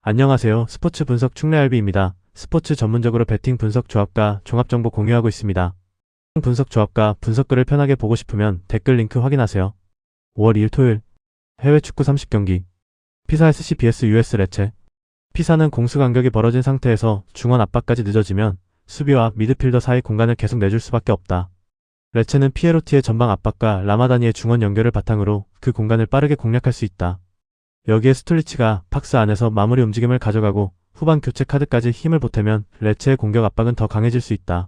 안녕하세요. 스포츠 분석 충래알비입니다. 스포츠 전문적으로 베팅 분석 조합과 종합정보 공유하고 있습니다. 분석 조합과 분석글을 편하게 보고 싶으면 댓글 링크 확인하세요. 5월 2일 토요일 해외 축구 30경기 피사 SC vs US 레체. 피사는 공수 간격이 벌어진 상태에서 중원 압박까지 늦어지면 수비와 미드필더 사이 공간을 계속 내줄 수밖에 없다. 레체는 피에로티의 전방 압박과 라마다니의 중원 연결을 바탕으로 그 공간을 빠르게 공략할 수 있다. 여기에 스툴리치가 박스 안에서 마무리 움직임을 가져가고 후반 교체 카드까지 힘을 보태면 레체의 공격 압박은 더 강해질 수 있다.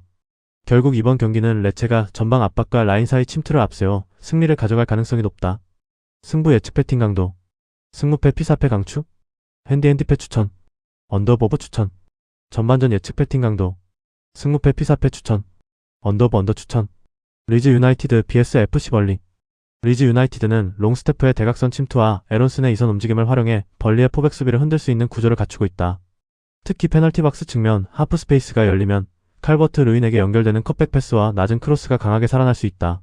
결국 이번 경기는 레체가 전방 압박과 라인 사이 침투를 앞세워 승리를 가져갈 가능성이 높다. 승부 예측 배팅 강도. 승무패 피사패 강추. 핸디패 추천. 언더버브 추천. 전반전 예측 배팅 강도. 승무패 피사패 추천. 언더 추천. 리즈 유나이티드 vs FC 벌리. 리즈 유나이티드는 롱스태프의 대각선 침투와 에런슨의 이선 움직임을 활용해 벌리의 포백 수비를 흔들 수 있는 구조를 갖추고 있다. 특히 페널티 박스 측면 하프 스페이스가 열리면 칼버트 루인에게 연결되는 컷백 패스와 낮은 크로스가 강하게 살아날 수 있다.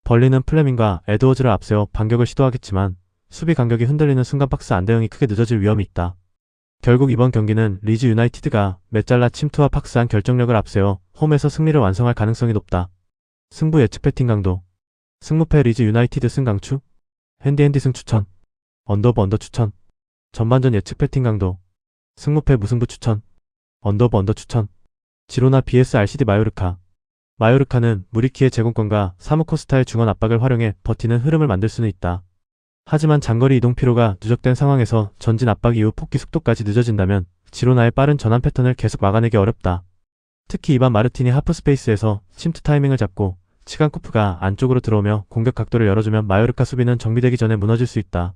벌리는 플레밍과 에드워즈를 앞세워 반격을 시도하겠지만 수비 간격이 흔들리는 순간 박스 안대응이 크게 늦어질 위험이 있다. 결국 이번 경기는 리즈 유나이티드가 메잘라 침투와 박스 안 결정력을 앞세워 홈에서 승리를 완성할 가능성이 높다. 승부 예측 배팅 강도. 승무패 리즈 유나이티드 승 강추. 핸디 승 추천. 언더 추천. 전반전 예측 배팅 강도. 승무패 무승부 추천. 언더 추천. 지로나 vs RCD 마요르카. 마요르카는 무리키의 제공권과 사무코스타의 중원 압박을 활용해 버티는 흐름을 만들 수는 있다. 하지만 장거리 이동 피로가 누적된 상황에서 전진 압박 이후 폭기 속도까지 늦어진다면 지로나의 빠른 전환 패턴을 계속 막아내기 어렵다. 특히 이반 마르틴이 하프 스페이스에서 침투 타이밍을 잡고 치간코프가 안쪽으로 들어오며 공격 각도를 열어주면 마요르카 수비는 정비되기 전에 무너질 수 있다.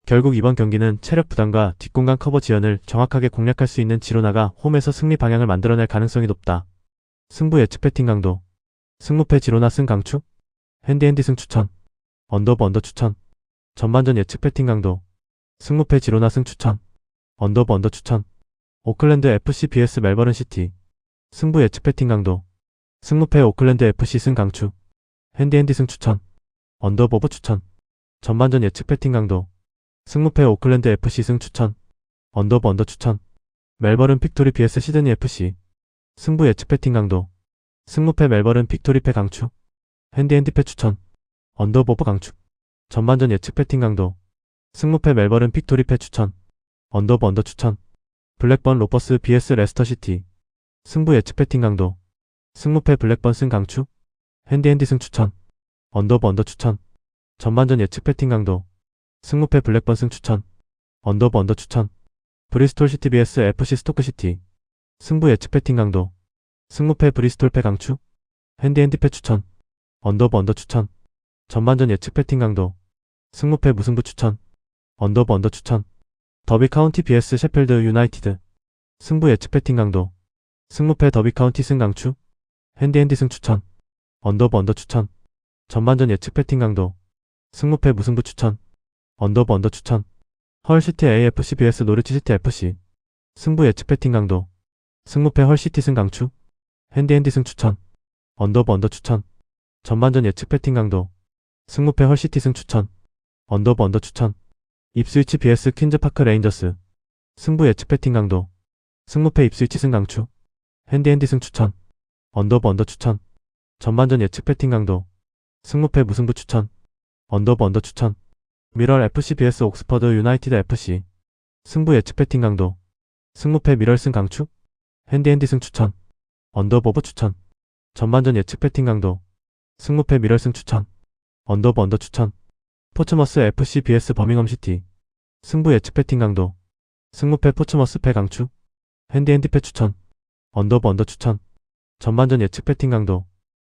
결국 이번 경기는 체력 부담과 뒷공간 커버 지연을 정확하게 공략할 수 있는 지로나가 홈에서 승리 방향을 만들어낼 가능성이 높다. 승부 예측 배팅 강도. 승무패 지로나 승 강추. 핸디 승 추천. 언더 추천. 전반전 예측 배팅 강도. 승무패 지로나 승 추천. 언더 추천. 오클랜드 FC vs 멜버른 시티. 승부 예측 배팅 강도. 승무패 오클랜드 FC 승 강추. 핸디 승 추천. 언더버브 추천. 전반전 예측 배팅 강도. 승무패 오클랜드 FC 승 추천. 언더 추천. 멜버른 픽토리 vs 시드니 FC. 승부 예측 배팅 강도. 승무패 멜버른 픽토리패 강추. 핸디패 추천. 언더버브 강추. 전반전 예측 배팅 강도. 승무패 멜버른 픽토리패 추천. 언더 추천. 블랙번 로퍼스 vs 레스터 시티. 승부 예측 배팅 강도. 승무패 블랙번 승 강추. 핸디 승 추천. 언더 추천. 전반전 예측 배팅 강도. 승무패 블랙번 승 추천. 언더 추천. 브리스톨 시티 vs FC 스토크 시티. 승부 예측 배팅 강도. 승무패 브리스톨 패 강추. 핸디패 추천. 언더 추천. 전반전 예측 배팅 강도. 승무패 무승부 추천. 언더 추천. 더비 카운티 vs 셰필드 유나이티드. 승부 예측 배팅 강도. 승무패 더비 카운티 승 강추. 핸디 승 추천. 언더 추천. 전반전 예측 배팅 강도. 승무패 무승부 추천. 언더 추천. 헐시티 AFC vs 노리치 시티 FC. 승부 예측 배팅 강도. 승무패 헐시티 승 강추. 핸디 승 추천. 언더 추천. 전반전 예측 배팅 강도. 승무패 헐시티 승 추천. 언더 추천. 입스위치 vs 퀸즈 파크 레인저스. 승부 예측 배팅 강도. 승무패 입스위치 승 강추. 핸디 승 추천. 언더 추천. 전반전 예측 배팅 강도. 승무패 무승부 추천. 언더 추천. 미럴 FC vs 옥스퍼드 유나이티드 FC. 승부 예측 배팅 강도. 승무패 미럴 승 강추. 핸디 승 추천. 언더버브 추천. 전반전 예측 배팅 강도. 승무패 미럴 승 추천. 언더 추천. 포츠머스 FC vs 버밍엄 시티. 승부 예측 배팅 강도. 승무패 포츠머스 패 강추. 핸디패 추천. 언더 추천. 전반전 예측 배팅 강도.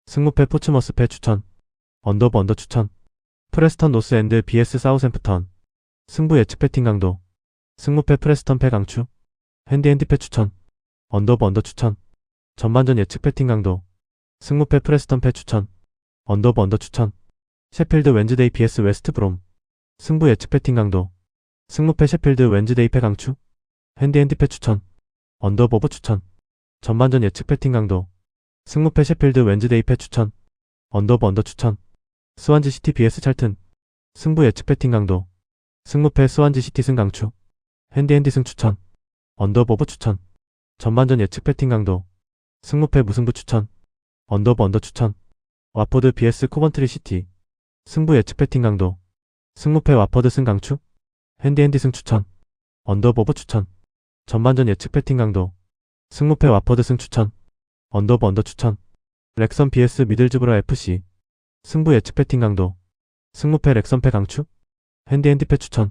승무패 포츠머스 패 추천. 언더 추천. 프레스턴 노스 앤드 vs 사우샘프턴. 승부 예측 배팅 강도. 승무패 프레스턴 패 강추. 핸디패 추천. 언더 추천. 전반전 예측 배팅 강도. 승무패 프레스턴 패 추천. 언더 추천. 셰필드 웬즈데이 vs 웨스트 브롬. 승부 예측 배팅 강도. 승무패 셰필드 웬즈데이 패 강추. 핸디패 추천. 언더버브 추천. 전반전 예측 배팅 강도. 승무패 셰필드 웬즈데이 패 추천. 언더 추천. 스완지 시티 vs 찰튼. 승부 예측 배팅 강도. 승무패 스완지 시티 승 강추. 핸디 승 추천. 언더오버 추천. 전반전 예측 배팅 강도. 승무패 무승부 추천. 언더 추천. 와포드 vs 코번트리 시티. 승부 예측 배팅 강도. 승무패 와퍼드 승 강추. 핸디핸디 승 추천. 언더오버 추천. 전반전 예측 배팅 강도. 승무패 와퍼드 승 추천. 언더 추천. 렉선 vs 미들즈브러 FC. 승부 예측 배팅 강도. 승무패 렉선패 강추. 핸디핸디패 추천.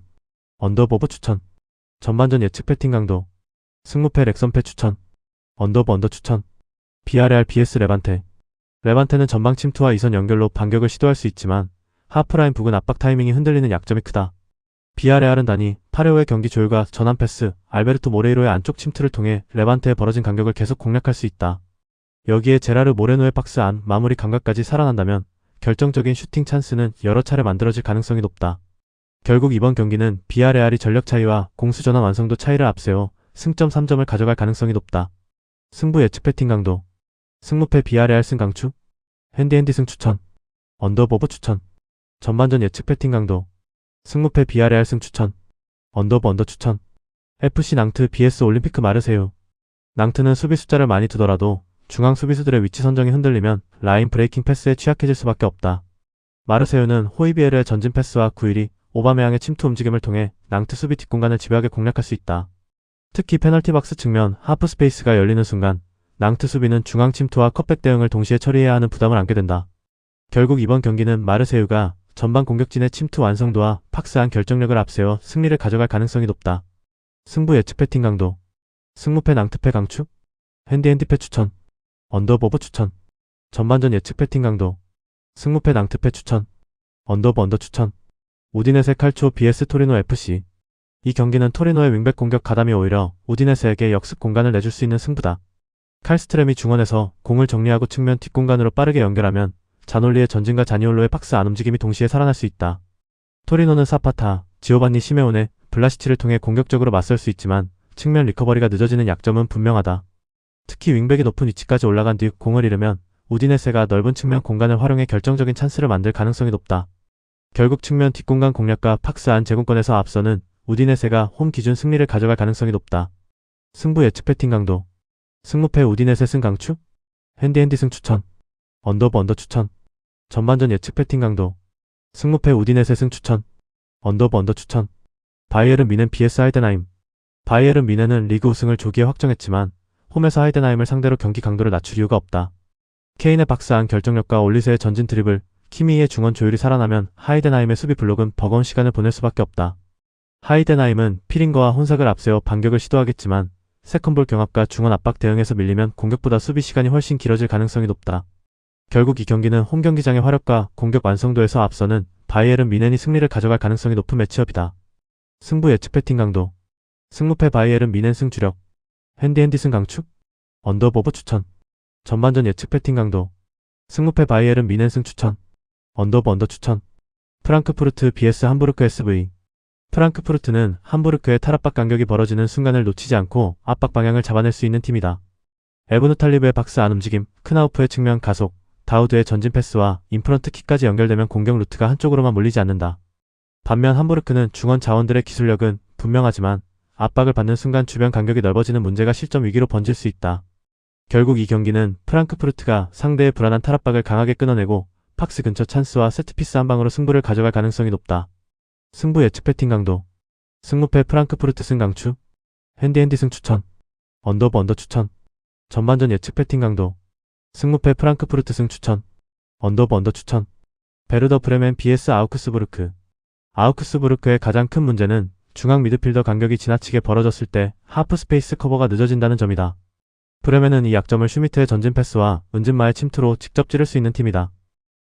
언더오버 추천. 전반전 예측 배팅 강도. 승무패 렉선패 추천. 언더 추천. BRR vs 레반테. 레반테는 전방 침투와 이선 연결로 반격을 시도할 수 있지만 하프라인 부근 압박 타이밍이 흔들리는 약점이 크다. BRR은 단위 8회후의 경기 조율과 전환 패스, 알베르토 모레이로의 안쪽 침투를 통해 레반테의 벌어진 간격을 계속 공략할 수 있다. 여기에 제라르 모레노의 박스 안 마무리 감각까지 살아난다면 결정적인 슈팅 찬스는 여러 차례 만들어질 가능성이 높다. 결국 이번 경기는 BRR이 전력 차이와 공수 전환 완성도 차이를 앞세워 승점 3점을 가져갈 가능성이 높다. 승부 예측 배팅 강도. 승무패 BRR 승 강추. 핸디핸디 승 추천. 언더오버 추천. 전반전 예측 배팅 강도. 승무패 BRR 승 추천. 언더 추천. FC 낭트 vs 올림피크 마르세유. 낭트는 수비 숫자를 많이 두더라도 중앙 수비수들의 위치 선정이 흔들리면 라인 브레이킹 패스에 취약해질 수밖에 없다. 마르세유는 호이비에르의 전진 패스와 구일이 오바메양의 침투 움직임을 통해 낭트 수비 뒷공간을 집요하게 공략할 수 있다. 특히 페널티 박스 측면 하프 스페이스가 열리는 순간 낭트 수비는 중앙 침투와 컷백 대응을 동시에 처리해야 하는 부담을 안게 된다. 결국 이번 경기는 마르세유가 전방 공격진의 침투 완성도와 박스안 결정력을 앞세워 승리를 가져갈 가능성이 높다. 승부 예측 배팅 강도. 승무패 낭트패 강추. 핸디핸디패 추천. 언더오버 추천. 전반전 예측 배팅 강도. 승무패 낭트패 추천. 언더 추천. 우디네세 칼초 vs 토리노 FC. 이 경기는 토리노의 윙백 공격 가담이 오히려 우디네세에게 역습 공간을 내줄 수 있는 승부다. 칼스트렘이 중원에서 공을 정리하고 측면 뒷공간으로 빠르게 연결하면 자놀리의 전진과 자니올로의 박스 안 움직임이 동시에 살아날 수 있다. 토리노는 사파타, 지오반니 시메오네, 블라시치를 통해 공격적으로 맞설 수 있지만 측면 리커버리가 늦어지는 약점은 분명하다. 특히 윙백이 높은 위치까지 올라간 뒤 공을 잃으면 우디네세가 넓은 측면 공간을 활용해 결정적인 찬스를 만들 가능성이 높다. 결국 측면 뒷공간 공략과 박스 안 제공권에서 앞서는 우디네세가 홈 기준 승리를 가져갈 가능성이 높다. 승부 예측 배팅 강도. 승무패 우디네세 승 강추. 핸디핸디 승 추천. 언더 추천. 전반전 예측 배팅 강도. 승무패 우디네세 승 추천. 언더 추천. 바이에른 미넨 vs 하이덴하임. 바이에른 미넨은 리그 우승을 조기에 확정했지만 홈에서 하이덴하임을 상대로 경기 강도를 낮출 이유가 없다. 케인의 박스 안 결정력과 올리스의 전진 드리블, 키미의 중원 조율이 살아나면 하이덴하임의 수비 블록은 버거운 시간을 보낼 수밖에 없다. 하이덴하임은 피링거와 혼삭을 앞세워 반격을 시도하겠지만 세컨볼 경합과 중원 압박 대응에서 밀리면 공격보다 수비 시간이 훨씬 길어질 가능성이 높다. 결국 이 경기는 홈 경기장의 화력과 공격 완성도에서 앞서는 바이에른 미넨이 승리를 가져갈 가능성이 높은 매치업이다. 승부 예측 배팅 강도. 승무패 바이에른 미넨 승 주력. 핸디핸디 승 강추. 언더오버 추천. 전반전 예측 배팅 강도. 승무패 바이에른 미넨 승 추천. 언더 추천. 프랑크푸르트 vs 함부르크 SV. 프랑크푸르트는 함부르크의 탈압박 간격이 벌어지는 순간을 놓치지 않고 압박 방향을 잡아낼 수 있는 팀이다. 에브누 탈리브의 박스 안 움직임, 크나우프의 측면 가속, 다우드의 전진 패스와 인프런트 킥까지 연결되면 공격 루트가 한쪽으로만 몰리지 않는다. 반면 함부르크는 중원 자원들의 기술력은 분명하지만 압박을 받는 순간 주변 간격이 넓어지는 문제가 실점 위기로 번질 수 있다. 결국 이 경기는 프랑크푸르트가 상대의 불안한 탈압박을 강하게 끊어내고 박스 근처 찬스와 세트피스 한 방으로 승부를 가져갈 가능성이 높다. 승부 예측 배팅 강도. 승무패 프랑크푸르트 승 강추. 핸디핸디 승 추천. 언더 추천. 전반전 예측 배팅 강도. 승무패 프랑크푸르트 승 추천. 언더 추천. 베르더 브레멘 vs 아우크스부르크. 아우크스부르크의 가장 큰 문제는 중앙 미드필더 간격이 지나치게 벌어졌을 때 하프 스페이스 커버가 늦어진다는 점이다. 브레멘은 이 약점을 슈미트의 전진 패스와 은진마의 침투로 직접 찌를 수 있는 팀이다.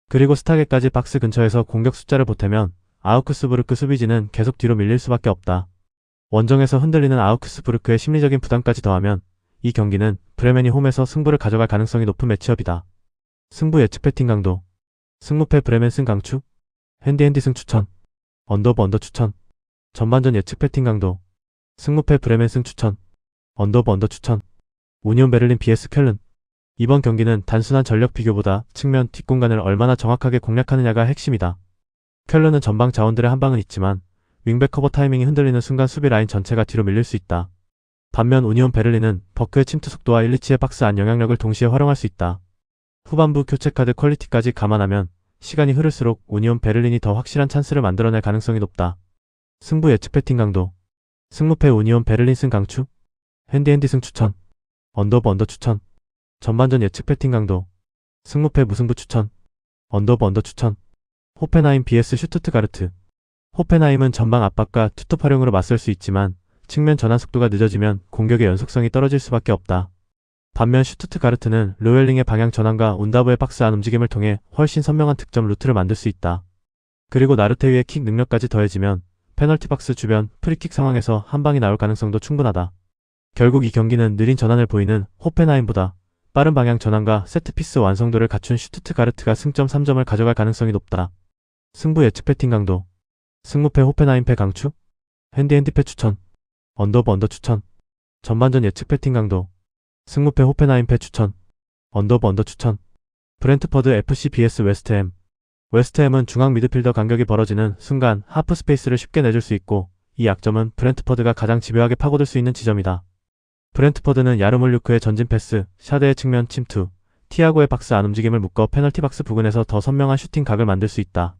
그리고 스타게까지 박스 근처에서 공격 숫자를 보태면 아우크스부르크 수비진은 계속 뒤로 밀릴 수밖에 없다. 원정에서 흔들리는 아우크스부르크의 심리적인 부담까지 더하면 이 경기는 브레멘이 홈에서 승부를 가져갈 가능성이 높은 매치업이다. 승부 예측 배팅 강도. 승무패 브레멘 승 강추. 핸디핸디 승 추천. 언더 추천. 전반전 예측 배팅 강도. 승무패 브레멘 승 추천. 언더 추천. 우니온 베를린 vs 쾰른. 이번 경기는 단순한 전력 비교보다 측면 뒷공간을 얼마나 정확하게 공략하느냐가 핵심이다. 쾰른은 전방 자원들의 한방은 있지만 윙백 커버 타이밍이 흔들리는 순간 수비 라인 전체가 뒤로 밀릴 수 있다. 반면 우니온 베를린은 버크의 침투 속도와 일리치의 박스 안 영향력을 동시에 활용할 수 있다. 후반부 교체 카드 퀄리티까지 감안하면 시간이 흐를수록 우니온 베를린이 더 확실한 찬스를 만들어낼 가능성이 높다. 승부 예측 배팅 강도. 승무패 우니온 베를린 승 강추. 핸디핸디 승 추천. 언더브 언더 추천. 전반전 예측 배팅 강도. 승무패 무승부 추천. 언더브 언더 추천. 호펜하임 vs 슈투트가르트. 호펜하임은 전방 압박과 투톱 활용으로 맞설 수 있지만 측면 전환 속도가 늦어지면 공격의 연속성이 떨어질 수밖에 없다. 반면 슈투트가르트는 로웰링의 방향 전환과 운다브의 박스 안 움직임을 통해 훨씬 선명한 득점 루트를 만들 수 있다. 그리고 나르테위의 킥 능력까지 더해지면 페널티 박스 주변 프리킥 상황에서 한 방이 나올 가능성도 충분하다. 결국 이 경기는 느린 전환을 보이는 호펜하임보다 빠른 방향 전환과 세트피스 완성도를 갖춘 슈투트가르트가 승점 3점을 가져갈 가능성이 높다. 승부 예측 배팅 강도. 승무패 호펜하임 패 강추. 핸디핸디 패 추천. 언더브 언더 추천. 전반전 예측 배팅 강도. 승무패 호펜하임 패 추천. 언더브 언더 추천. 브렌트퍼드 FC vs 웨스트햄. 웨스트햄은 중앙 미드필더 간격이 벌어지는 순간 하프 스페이스를 쉽게 내줄 수 있고 이 약점은 브렌트퍼드가 가장 집요하게 파고들 수 있는 지점이다. 브렌트퍼드는 야르몰류크의 전진 패스, 샤데의 측면 침투, 티아고의 박스 안 움직임을 묶어 페널티 박스 부근에서 더 선명한 슈팅 각을 만들 수 있다.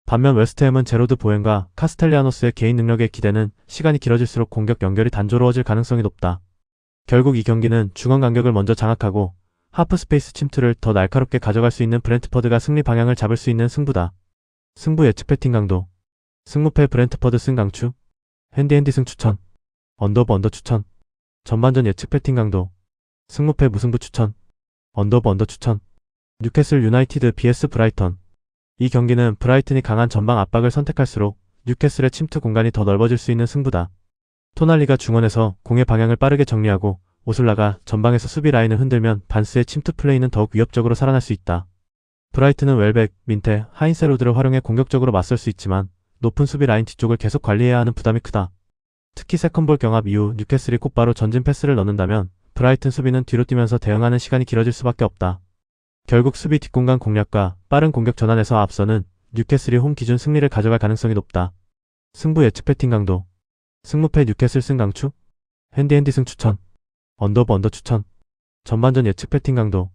반면 웨스트햄은 제로드 보엔과 카스텔리아노스의 개인 능력에 기대는 시간이 길어질수록 공격 연결이 단조로워질 가능성이 높다. 결국 이 경기는 중원 간격을 먼저 장악하고 하프 스페이스 침투를 더 날카롭게 가져갈 수 있는 브렌트퍼드가 승리 방향을 잡을 수 있는 승부다. 승부 예측 배팅 강도. 승무패 브렌트퍼드 승 강추. 핸디핸디 승 추천. 언더브 언더 추천. 전반전 예측 배팅 강도. 승무패 무승부 추천. 언더브 언더 추천. 뉴캐슬 유나이티드 vs 브라이턴. 이 경기는 브라이튼이 강한 전방 압박을 선택할수록 뉴캐슬의 침투 공간이 더 넓어질 수 있는 승부다. 토날리가 중원에서 공의 방향을 빠르게 정리하고 오슬라가 전방에서 수비 라인을 흔들면 반스의 침투 플레이는 더욱 위협적으로 살아날 수 있다. 브라이튼은 웰백, 민테, 하인세로드를 활용해 공격적으로 맞설 수 있지만 높은 수비 라인 뒤쪽을 계속 관리해야 하는 부담이 크다. 특히 세컨볼 경합 이후 뉴캐슬이 곧바로 전진 패스를 넣는다면 브라이튼 수비는 뒤로 뛰면서 대응하는 시간이 길어질 수밖에 없다. 결국 수비 뒷공간 공략과 빠른 공격 전환에서 앞서는 뉴캐슬이 홈 기준 승리를 가져갈 가능성이 높다. 승부 예측 배팅 강도. 승무패 뉴캐슬 승 강추. 핸디핸디 승 추천. 언더브 언더 추천. 전반전 예측 배팅 강도.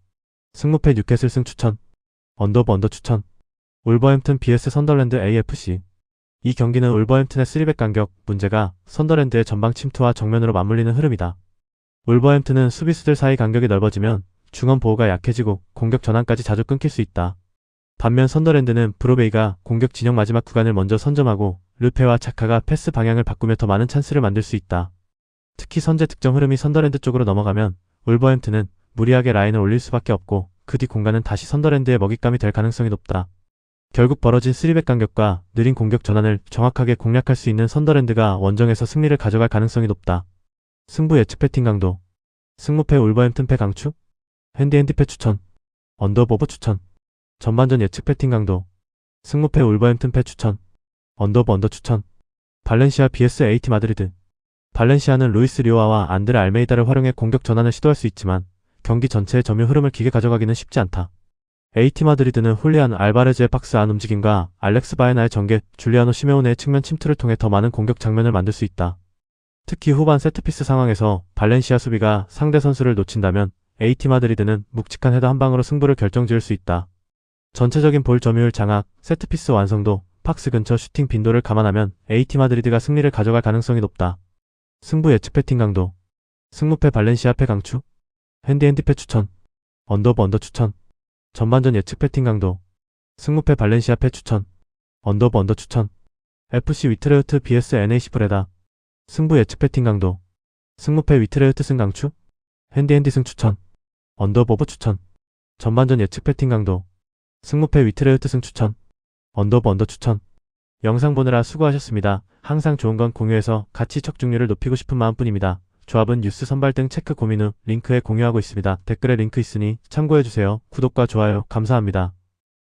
승무패 뉴캐슬 승 추천. 언더브 언더 추천. 울버햄튼 vs 선더랜드 AFC. 이 경기는 울버햄튼의 3백 간격, 문제가 선더랜드의 전방 침투와 정면으로 맞물리는 흐름이다. 울버햄튼은 수비수들 사이 간격이 넓어지면 중원 보호가 약해지고 공격 전환까지 자주 끊길 수 있다. 반면 선더랜드는 브로베이가 공격 진영 마지막 구간을 먼저 선점하고 르페와 차카가 패스 방향을 바꾸며 더 많은 찬스를 만들 수 있다. 특히 선제 득점 흐름이 선더랜드 쪽으로 넘어가면 울버햄튼은 무리하게 라인을 올릴 수밖에 없고 그 뒤 공간은 다시 선더랜드의 먹잇감이 될 가능성이 높다. 결국 벌어진 3백 간격과 느린 공격 전환을 정확하게 공략할 수 있는 선더랜드가 원정에서 승리를 가져갈 가능성이 높다. 승부 예측 배팅 강도. 승무패 울버햄튼 패 강추. 핸디핸디 패 추천. 언더브 오버 추천. 전반전 예측 배팅 강도. 승무패 울버햄튼 패 추천. 언더브 언더 추천. 발렌시아 vs AT 마드리드. 발렌시아는 루이스 리오아와 안드레 알메이다를 활용해 공격 전환을 시도할 수 있지만 경기 전체의 점유 흐름을 길게 가져가기는 쉽지 않다. AT 마드리드는 훌리안 알바레즈의 박스 안 움직임과 알렉스 바에나의 전개, 줄리아노 시메오네의 측면 침투를 통해 더 많은 공격 장면을 만들 수 있다. 특히 후반 세트피스 상황에서 발렌시아 수비가 상대 선수를 놓친다면 AT 마드리드는 묵직한 헤더 한 방으로 승부를 결정지을 수 있다. 전체적인 볼 점유율 장악, 세트피스 완성도, 박스 근처 슈팅 빈도를 감안하면 AT 마드리드가 승리를 가져갈 가능성이 높다. 승부 예측 배팅 강도. 승무패 발렌시아 패 강추. 핸디핸디 패 추천. 언더브 언더 추천. 전반전 예측 배팅 강도. 승무패 발렌시아 패 추천. 언더브 언더 추천. FC 위트레흐트 vs NAC 브레다. 승부 예측 배팅 강도. 승무패 위트레흐트 승 강추. 핸디핸디 승 추천. 언더브 오버 추천. 전반전 예측 배팅 강도. 승무패 위트레흐트 승 추천. 언더브 언더 추천. 영상 보느라 수고하셨습니다. 항상 좋은 건 공유해서 가치 척중률을 높이고 싶은 마음뿐입니다. 조합은 뉴스 선발 등 체크 고민 후 링크에 공유하고 있습니다. 댓글에 링크 있으니 참고해주세요. 구독과 좋아요 감사합니다.